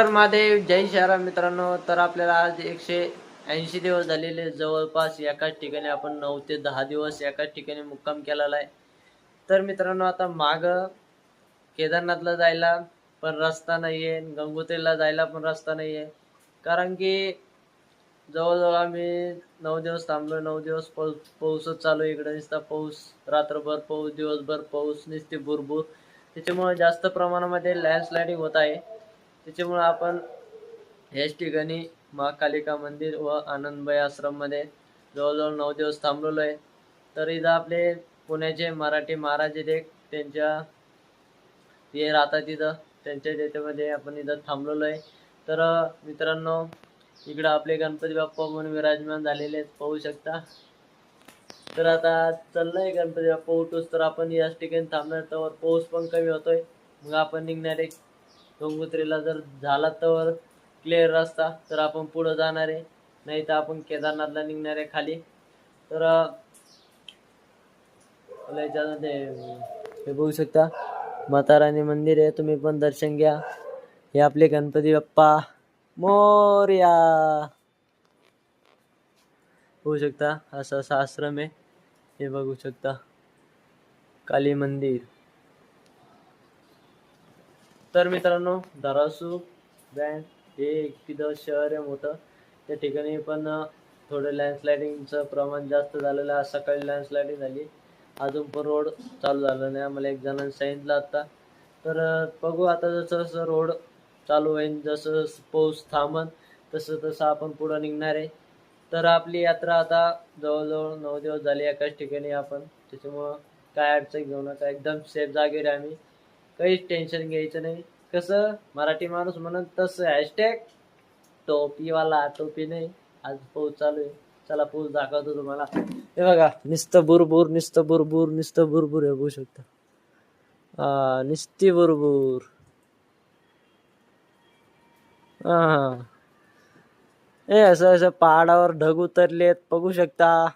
तर महादेव जय शहरा मित्रांनो. तर आपल्याला आज 180 दिवस झालेले जवळपास एकाच ठिकाणी आपण 9 ते 10 दिवस एकाच ठिकाणी मुक्काम केलेला आहे. तर मित्रांनो आता माग केदारनाथला जायला पण रस्ता नाहीये, गंगोत्रीला जायला पण रस्ता नाहीये. कारण की जवळजवळ आम्ही 9 दिवस थांबलो. 9 दिवस पाऊसच चालू आहे इकडे. नुसता पाऊस, रात्रभर पाऊस, दिवसभर पाऊस, नुसती बुरबुर. त्याच्यामुळे जास्त प्रमाणामध्ये लँडस्लायडिंग होत आहे. त्याच्यामुळे आपण याच ठिकाणी महाकालिका मंदिर व आनंदबाई आश्रममध्ये जवळजवळ 9 दिवस थांबलेलो आहे. तर इथं आपले पुण्याचे मराठी महाराज आहेत, त्यांच्या ते राहतात तिथं, त्यांच्या त्याच्यामध्ये आपण इथं थांबलेलो आहे. तर मित्रांनो, इकडं आपले गणपती बाप्पा म्हणून विराजमान झालेले आहेत, पाहू शकता. तर आता चाललंय गणपती बाप्पा उठूस तर आपण याच ठिकाणी थांबणार. तर पाऊस पण कमी होतोय, मग आपण निघणार आहे गंगोत्रीला. जर झाला तर क्लिअर रस्ता तर आपण पुढे जाणार आहे, नाही तर आपण केदारनाथला निघणार आहे खाली. तर हे बघू शकता, माता राणी मंदिर आहे, तुम्ही पण दर्शन घ्या. हे आपले गणपती बाप्पा मोरया. बघू शकता, असा आश्रम आहे. हे बघू शकता, काली मंदिर. तर मित्रांनो, धाराशिव बँड हे तिथं शहर आहे मोठं. त्या ठिकाणी पण थोडं लँडस्लायडिंगचं प्रमाण जास्त झालेलं आहे. सकाळी लँडस्लायडिंग झाली, अजून पण रोड चालू झाला नाही, आम्हाला एक जणांनी सांगितलं आता. तर बघू आता, जसं जसं रोड चालू होईल, जसं पाऊस थांबन तसं तसं आपण पुढं निघणार आहे. तर आपली यात्रा आता जवळजवळ 9 दिवस झाले एकाच ठिकाणी आपण. त्याच्यामुळं काय अडचण घेऊ नका, एकदम सेफ जागेवर आहे आम्ही, काहीच टेन्शन घ्यायचं नाही. कसं मराठी माणूस म्हणून तसं हॅशटॅग टोपीवाला टोपी नाही. आज पाऊस चालू आहे, चला पाऊस दाखवतो तुम्हाला. हे बघा, नुसतं बुरबुर, नुसतं बुरबुर, नुसतं बुरबुर आहे, बघू शकता. नुसती बुरबुर. हा, हे असं असं पहाडावर ढग उतरलेत, बघू शकता.